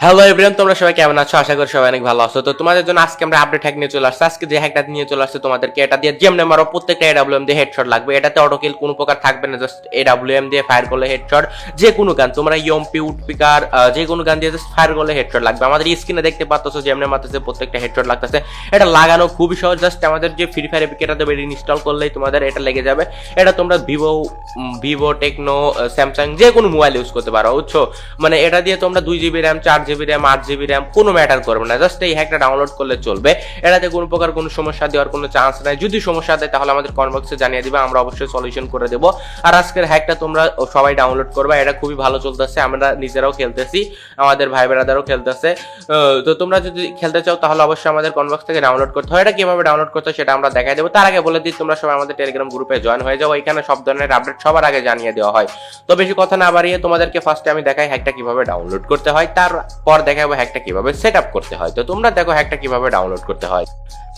Hello everyone, তোমরা সবাই কেমন আছো? আশা করি সবাই অনেক ভালো আছো। তো তোমাদের জন্য আজকে আমরা আপডেট হ্যাক নিয়ে চলে আসছি। আজকে যে হ্যাকটা নিয়ে চলে আসছে তোমাদেরকে, এটা দিয়ে যেমন মারো প্রত্যেকটা এডব্লিউএম দিয়ে হেডশট লাগবে। এটাতে অটো কিল কোনো প্রকার থাকবে না, জাস্ট এডব্লিউএম দিয়ে ফায়ার করলে হেডশট। যে কোনো গান তোমরা ইএমপি উডপিকার যে কোনো গান দিয়ে জাস্ট ফায়ার করলে হেডশট লাগবে। আমাদের স্ক্রিনে দেখতে পাচ্ছো যেমন মারতেছে প্রত্যেকটা হেডশট লাগতেছে। এটা লাগানো খুবই সহজ, জাস্ট আমাদের যে ফ্রি ফায়ার এপিকেটা দেবে ইনস্টল করলেই তোমাদের এটা লেগে যাবে। এটা তোমরা ভিভো টেকনো স্যামসাং যে কোনো মোবাইল ইউজ করতে পারো, বুঝছো? মানে এটা দিয়ে তোমরা 2 GB RAM 4 GB RAM 8 GB RAM কোনো ম্যাটার করবে না, জাস্ট এই হ্যাকটা ডাউনলোড করলে চলবে। এটাতে কোনো প্রকার কোনো সমস্যা দেওয়ার কোনো চান্স নাই। যদি সমস্যা দেয় তাহলে আমাদের কমেন্ট বক্সে জানিয়ে দিবে, আমরা অবশ্যই সলিউশন করে দেবো। আর আজকের হ্যাকটা তোমরা সবাই ডাউনলোড করবে, এটা খুবই ভালো চলতেছে। আমরা নিজেরাও খেলতেছি, আমাদের ভাই বেড়াদারও খেলতেছে। তো তোমরা যদি খেলতে চাও তাহলে অবশ্যই আমাদের কমেন্ট বক্স থেকে ডাউনলোড করতে হয়। এটা কিভাবে ডাউনলোড করতে হয় সেটা আমরা দেখাই দেবো। তার আগে বলে দিই, তোমরা সবাই আমাদের টেলিগ্রাম গ্রুপে জয়েন হয়ে যাও, এখানে সব ধরনের আপডেট সবার আগে জানিয়ে দেওয়া হয়। তো বেশি কথা না বাড়িয়ে তোমাদেরকে ফার্স্টে আমি দেখাই হ্যাকটা কিভাবে ডাউনলোড করতে হয়, তারপর দেখাবো হ্যাকটা কিভাবে সেট আপ করতে হয়। তো তোমরা দেখো হ্যাকটা কিভাবে ডাউনলোড করতে হয়।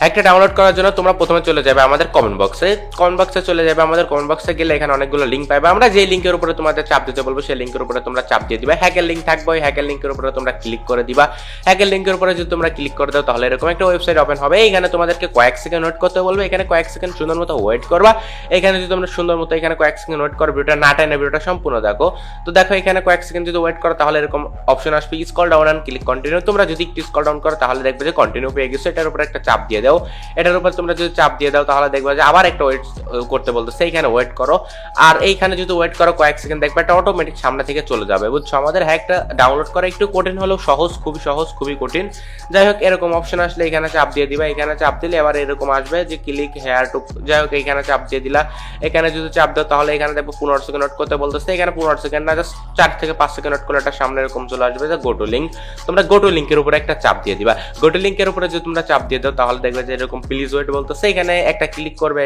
হ্যাকটা ডাউনলোড করার জন্য তোমরা প্রথমে চলে যাবে আমাদের কমেন্ট বক্সে চলে যাবে। আমাদের কমেন্ট বক্সে গেলে এখানে অনেকগুলো লিঙ্ক পাবে। আমরা যে লিঙ্কের উপরে তোমাদের চাপ দিতে বলবো সেই লিঙ্কের উপরে তোমরা চাপ দিয়ে দিবা। হ্যাকের লিঙ্ক থাকবে, ওই হ্যাকের লিঙ্কের উপরে তোমরা ক্লিক করে দিবা। হ্যাকের লিঙ্কের উপরে যদি তোমরা ক্লিক করে দাও তাহলে এরকম একটা ওয়েবসাইট ওপেন হবে। এখানে তোমাদেরকে কয়েক সেকেন্ড ওয়েট করতে বলবে, এখানে কয়েক সেকেন্ড সুন্দর মতো ওয়েট করবা। এখানে যদি তোমরা সুন্দর মতো এখানে কয়েক সেকেন্ড ওয়েট করো, ভিডিওটা না টেনে ভিডিওটা সম্পূর্ণ দেখো। তো দেখো এখানে কয়েক সেকেন্ড যদি ওয়েট করো তাহলে এরকম অপশন আসবে, scroll down and click continue. তোমরা যদি একটু স্ক্রল ডাউন করো তাহলে দেখবে যে কন্টিনিউ পেয়ে গেছো। এটার উপরে একটা চাপ দিয়ে দাও। এটার উপর তোমরা যদি চাপ দিয়ে দাও তাহলে দেখবে যে আবার একটা ওয়েট করতে বলতেছে, এইখানে ওয়েট করো। আর এইখানে যদি ওয়েট করো কয়েক সেকেন্ড দেখবে এটা অটোমেটিক সামনে থেকে চলে যাবে, বুঝছো? আমাদের হ্যাকটা ডাউনলোড করা একটু কঠিন হলেও সহজ, খুবই কঠিন। যাই হোক, এরকম অপশন আসলে এখানে চাপ দিয়ে দিবা। এখানে চাপ দিলে এবার এরকম আসবে যে ক্লিক হেয়ার টু। যাই হোক, এইখানে চাপ দিয়ে দিলা। এখানে যদি চাপ দাও তাহলে এখানে দেখবো 15 সেকেন্ড ওয়েট করতে বলতেছে। এখানে 15 সেকেন্ড না, জাস্ট 4 থেকে 5 সেকেন্ড ওয়েট করলে এটা সামনে এরকম চলে আসবে যে গো টু লিঙ্ক। তোমরা গো টু লিঙ্কের উপরে একটা চাপ দিয়ে দিবা। গো টু লিঙ্কের উপরে যদি তোমরা চাপ দিয়ে দাও তাহলে দেখবে যে এরকম প্লিজ ওয়েট বলতেছে। এখানে একটা ক্লিক করবে,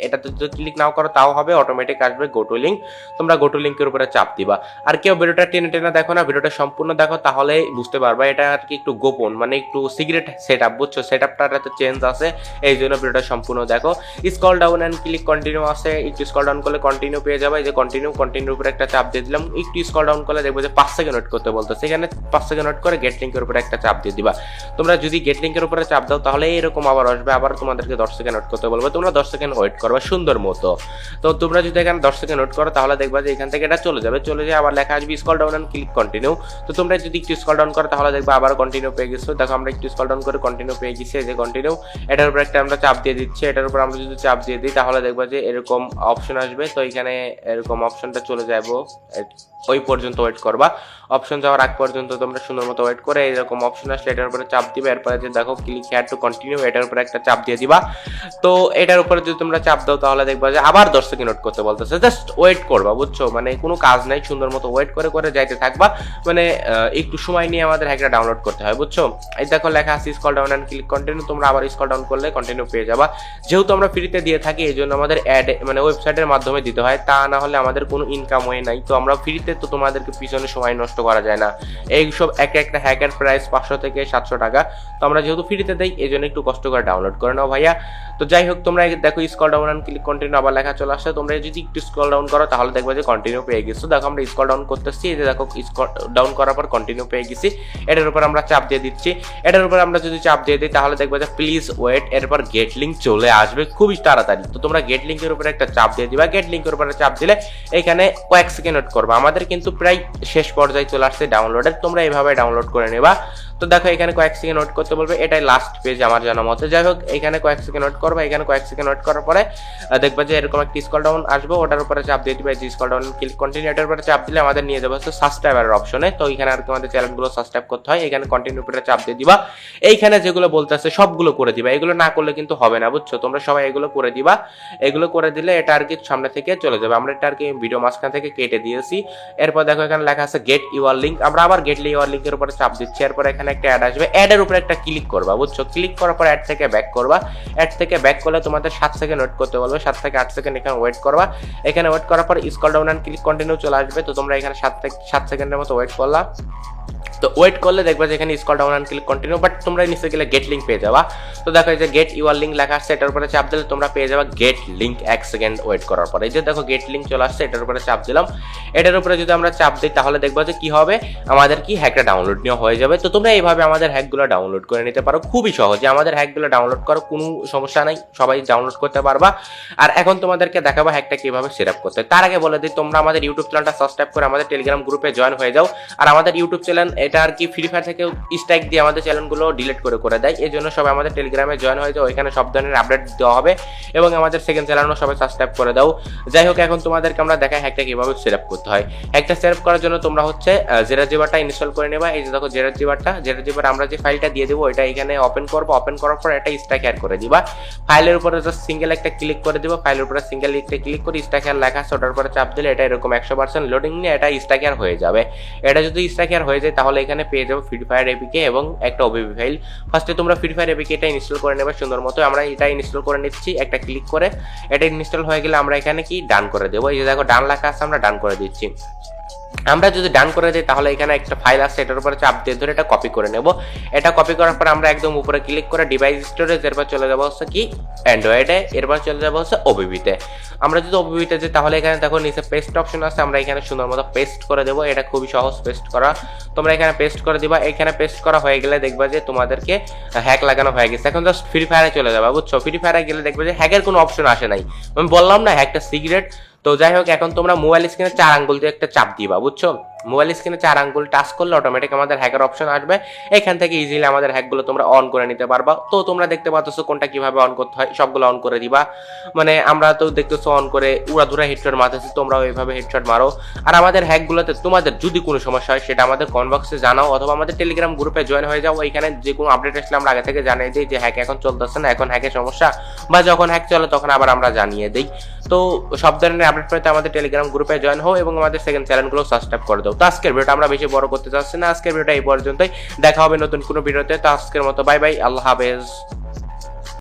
এটাতে যদি ক্লিক নাও করো তাও হবে, অটোমেটিক আসবে গো টু লিঙ্ক। তোমরা গো টু লিঙ্কের উপরে চাপ দিবা। আর কেউ ভিডিওটা টেনে টেনে দেখো না, ভিডিওটা সম্পূর্ণ দেখো, তাহলে বুঝতে পারবা এটা আর কি একটু গোপন, মানে একটু সিক্রেট সেট আপ, বুঝছো? সেট আপটা চেঞ্জ আছে, এই জন্য ভিডিওটা সম্পূর্ণ দেখো। Scroll down and click continue আছে, একটু স্ক্রল ডাউন করলে কন্টিনিউ পেয়ে যাবে। যে কন্টিনিউ উপরে একটা চাপ দিয়ে দিলাম। একটু স্ক্রল ডাউন করলে দেখবো যে 5 সেকেন্ড ওয়েট করতে বলতেছে। এখানে 5 সেকেন্ড ওয়েট করে গেট লিঙ্কের উপরে একটা চাপ দিয়ে দিবা। তোমরা যদি গেট লিঙ্কের উপরে চাপ দাও তাহলে এরকম আবার আসবে, আবার তোমাদেরকে 10 সেকেন্ড ওয়েট করতে বলবে। তোমরা 10 সেকেন্ড ওয়েট করবা সুন্দর মতো। তো তোমরা যদি এখানে 10 সেকেন্ড ওয়েট করো তাহলে দেখবা যে এখান থেকে এটা চলে যাবে। আবার লেখা আসবে scroll down and click continue. তো তোমরা যদি একটু স্ক্রল ডাউন করো তাহলে দেখবা আবার কন্টিনিউ পেয়ে গেছো। দেখো আমরা একটু স্ক্রল ডাউন করে কন্টিনিউ পেয়ে গেছি, এই যে কন্টিনিউ। এটার উপর একটা আমরা চাপ দিয়ে দিচ্ছি। এটার উপর আমরা যদি চাপ দিয়ে দিই তাহলে দেখবা যে এরকম অপশন আসবে। তো এখানে এরকম অপশনটা চলে যাবো, ওই পর্যন্ত ওয়েট করবা। অপশন যাওয়ার আগ পর্যন্ত তোমরা সুন্দর মতো ওয়েট করে এরকম অপশন আসলে এটার উপরে চাপ দিবে। এরপরে যে দেখো ক্লিক হেয়ার টু কন্টিনিউ, এটার উপরে একটা চাপ দিয়ে দিবা। তো এটার উপরে যদি তোমরা চাপ দাও তাহলে দেখবা যে আবার 10 সেকেন্ড ওয়েট করতে বলতেছে, জাস্ট ওয়েট করবা, বুঝছো? মানে কোনো কাজ নাই, সুন্দর মতো ওয়েট করে করে যাইতে থাকবা। মানে একটু সময় নিয়ে আমাদের হ্যাকটা ডাউনলোড করতে হয়, বুঝছো? এই দেখো লেখা আছে scroll down and click continue. তোমরা আবার স্ক্রল ডাউন করলে কন্টিনিউ পেয়ে যাবা। যেহেতু আমরা ফ্রিতে দিয়ে থাকি এই জন্য আমাদের অ্যাড মানে ওয়েবসাইটের মাধ্যমে দিতে হয়, তা না হলে আমাদের কোনো ইনকাম ওয়ে নাই। তো আমরা ফ্রিতে, তো তোমাদেরকে পিছনে সময় নষ্ট করা যায় না। এইসব একটা হ্যাকের প্রাইস 500 থেকে 700 টাকা। তো আমরা যেহেতু ফ্রিতে দেই এই জন্য একটু কষ্ট করে ডাউনলোড করে নাও ভাইয়া। তো যাই হোক, তোমরা দেখো scroll down and click continue আবার লেখা চলে আসছে। তোমরা যদি একটু স্ক্রল ডাউন করো তাহলে দেখবা যে কন্টিনিউ পেয়ে গেছো। দেখো আমরা স্ক্রল ডাউন করতেছি, এই যে দেখো স্ক্রল ডাউন করার পর কন্টিনিউ পেয়ে গেছি। এটার উপর আমরা চাপ দিয়ে দিচ্ছি। এটার উপর আমরা যদি চাপ দিয়ে দিই তাহলে দেখবা যে প্লিজ ওয়েট, এরপর গেট লিঙ্ক চলে আসবে খুবই তাড়াতাড়ি। তো তোমরা গেট লিঙ্কের উপরে একটা চাপ দিয়ে দিবা। গেট লিঙ্কের উপরে চাপ দিলে এখানে কয়েক সেকেন্ড ওয়েট করবা। আমাদের কিন্তু প্রায় শেষ পর্যায়ে চলে আসছে ডাউনলোডের। তোমরা এইভাবে ডাউনলোড করে নেবা। তো দেখো এখানে কয়েক সেকেন্ড ওয়েট করতে বলবে, এটাই লাস্ট পেজ আমার জানা মতে। যাই হোক, এখানে কয়েক সেকেন্ড ওয়েট করবা। এখানে কয়েক সেকেন্ড ওয়েট করার পরে দেখবা যে এরকম একটা স্ক্রল ডাউন আসবে, ওটার উপরে চাপ দিয়ে দিবে। স্ক্রল ডাউন ক্লিক কন্টিনিউ, এটার উপরে চাপ দিলে আমাদের নিয়ে যাবে হচ্ছে সাবস্ক্রাইবারের অপশনে। তো এখানে আর কি আমাদের চ্যানেলগুলো সাবস্ক্রাইব করতে হয়। এখানে কন্টিনিউ উপরে চাপ দিয়ে দিবা। এইখানে যেগুলো বলতেছে সবগুলো করে দিবা, এগুলো না করলে কিন্তু হবে না, বুঝছো? তোমরা সবাই এগুলো করে দিবা। এগুলো করে দিলে এটা আর কি সামনে থেকে চলে যাবে। আমরা এটা আর কি ভিডিও মাঝখান থেকে কেটে দিয়েছি। এরপর দেখো এখানে লেখা আছে গেট ইউর লিঙ্ক। আমরা আবার গেট ইউর লিঙ্কের উপরে চাপ দিচ্ছি। এরপর এখানে একটা অ্যাড আসবে, অ্যাডের উপরে একটা ক্লিক করবা, বুঝছো? ক্লিক করার পর অ্যাড থেকে ব্যাক করবা। অ্যাড থেকে ব্যাক করলে তোমাদের 7 সেকেন্ড ওয়েট করতে বলবে। 7 থেকে 8 সেকেন্ড এখানে ওয়েট করবা। এখানে ওয়েট করার পর scroll down and click continue চলে আসবে। তো তোমরা এখানে 7 সেকেন্ডের মতো ওয়েট করলা। তো ওয়েট করলে দেখবে যে এখানে scroll down and click continue, but তোমরা নিচে গেলে গেট লিঙ্ক পেয়ে যাবা। তো দেখো যে গেট ইউর লিঙ্ক লেখা আসছে, এটার উপরে চাপ দিলে তোমরা পেয়ে যাবা গেট লিঙ্ক 1 সেকেন্ড ওয়েট করার পরে। এই যে দেখো গেট লিঙ্ক চলে আসছে, এটার উপরে চাপ দিলাম। এটার উপরে যদি আমরা চাপ দিই তাহলে দেখবো যে কি হবে, আমাদের কি হ্যাকটা ডাউনলোড নেওয়া হয়ে যাবে। তো তোমরা এইভাবে আমাদের হ্যাকগুলো ডাউনলোড করে নিতে পারো, খুবই সহজে আমাদের হ্যাকগুলো ডাউনলোড করো, কোনো সমস্যা নাই, সবাই ডাউনলোড করতে পারবা। আর এখন তোমাদেরকে দেখাবো হ্যাকটা কিভাবে সেট আপ করতে। তার আগে বলে দিই, তোমরা আমাদের ইউটিউব চ্যানেলটা সাবস্ক্রাইব করে আমাদের টেলিগ্রাম গ্রুপে জয়েন হয়ে যাও। আর আমাদের ইউটিউব চ্যানেল এটা আর কি ফ্রি ফায়ার থেকে স্ট্রাইক দিয়ে আমাদের চ্যানেলগুলো ডিলিট করে দেয়, এই জন্য সবাই আমাদের টেলিগ্রামে জয়েন হয়ে যাও, এখানে সব ধরনের আপডেট দেওয়া হবে। এবং আমাদের সেকেন্ড চ্যানেলও সবাই সাবস্ক্রাইব করে দাও। যাই হোক, এখন তোমাদেরকে আমরা দেখাই হ্যাকটা কিভাবে সেট আপ করতে হয়। হ্যাকটা সেট আপ করার জন্য তোমরা হচ্ছে জেরাজিবারটা ইনস্টল করে নেবা। এই যে দেখো জেরাজিবার আমরা যে ফাইলটা দিয়ে দেবো এটা এখানে ওপেন করবো। ওপেন করার পর এটা স্ট্যাক অ্যাড করে দিবা। ফাইলের উপরে জাস্ট সিঙ্গেল একটা ক্লিক করে দিবা। ফাইলের উপরে সিঙ্গেল একটা ক্লিক করে স্ট্যাক অ্যাড লেখা আছে, ওটার উপরে চাপ দিলে এটা এরকম 100% লোডিং নিয়ে এটা স্ট্যাক অ্যাড হয়ে যাবে। এটা যদি স্ট্যাক অ্যাড হয়ে যায় তাহলে এখানে পেয়ে যাবো ফ্রি ফায়ার এপিকে এবং একটা ওবিবি ফাইল। ফার্স্টে তোমরা ফ্রি ফায়ার এপিকে এটা ইনস্টল করে নেবে সুন্দর মতো। আমরা এটা ইনস্টল করে নিচ্ছি একটা ক্লিক করে। এটা ইনস্টল হয়ে গেলে আমরা এখানে কি ডান করে দেবো। এই যে দেখো ডান লেখা আছে, আমরা ডান করে দিচ্ছি। আমরা যদি ডান করে দিই তাহলে এখানে একটা ফাইল আছে, এটার উপরে চাপ দিয়ে ধরে এটা কপি করে নেব। এটা কপি করার পর আমরা একদম উপরে ক্লিক করে ডিভাইস স্টোরেজ, এরপর চলে যাবো হচ্ছে কি অ্যান্ড্রয়েডে, এরপর চলে যাবো হচ্ছে ওবিবিতে। আমরা যদি ওবিবিতে যাই তাহলে এখানে দেখো নিচে পেস্ট অপশন আছে, আমরা এখানে সুন্দর মতো পেস্ট করে দেবো। এটা খুবই সহজ পেস্ট করা, তোমরা এখানে পেস্ট করে দিবা। এখানে পেস্ট করা হয়ে গেলে দেখবা যে তোমাদেরকে হ্যাক লাগানো হয়ে গেছে। এখন জাস্ট ফ্রি ফায়ারে চলে যাবা, বুঝছো? ফ্রি ফায়ারে গেলে দেখবে যে হ্যাকের কোনো অপশন আসে নাই। আমি বললাম না হ্যাকটা সিক্রেট। তো যাই হোক, এখন তোমরা মোবাইল স্ক্রিনে 4 আঙ্গুল দিয়ে একটা চাপ দিবা, বুঝছো? মোবাইল স্ক্রিনে 4 আঙ্গুল টাচ করলে অটোমেটিক আমাদের হ্যাকের অপশন আসবে। এখান থেকে ইজিলি আমাদের হ্যাকগুলো তোমরা অন করে নিতে পারবা। তো তোমরা দেখতে পাচ্ছ কোনটা কিভাবে অন করতে হয়, সবগুলো অন করে দিবা। মানে আমরা তো দেখতেছো অন করে উড়াধুরা হেডশট মারতেছি, তোমরাও এইভাবে হেডশট মারো। আর আমাদের হ্যাকগুলোতে তোমাদের যদি কোনো সমস্যা হয় সেটা আমাদের কমেন্ট বক্সে জানাও, অথবা আমাদের টেলিগ্রাম গ্রুপে জয়েন হয়ে যাও। এখানে যে কোনো আপডেট আসলে আমরা আগে থেকে জানিয়ে দিই যে হ্যাক এখন চলতেছে না, এখন হ্যাকের সমস্যা, বা যখন হ্যাক চলে তখন আবার আমরা জানিয়ে দিই। তো সব ধরনের আপডেট পেতে আমাদের টেলিগ্রাম গ্রুপে জয়েন হও এবং আমাদের সেকেন্ড চ্যানেলগুলো সাবস্ক্রাইব করে দাও। তো আজকের ভিডিওটা আমরা বেশি বড় করতে চাচ্ছি না, আজকের ভিডিওটা এই পর্যন্তই। দেখা হবে নতুন কোনো ভিডিওতে। তো আজকের মতো বাই বাই, আল্লাহ হাফেজ।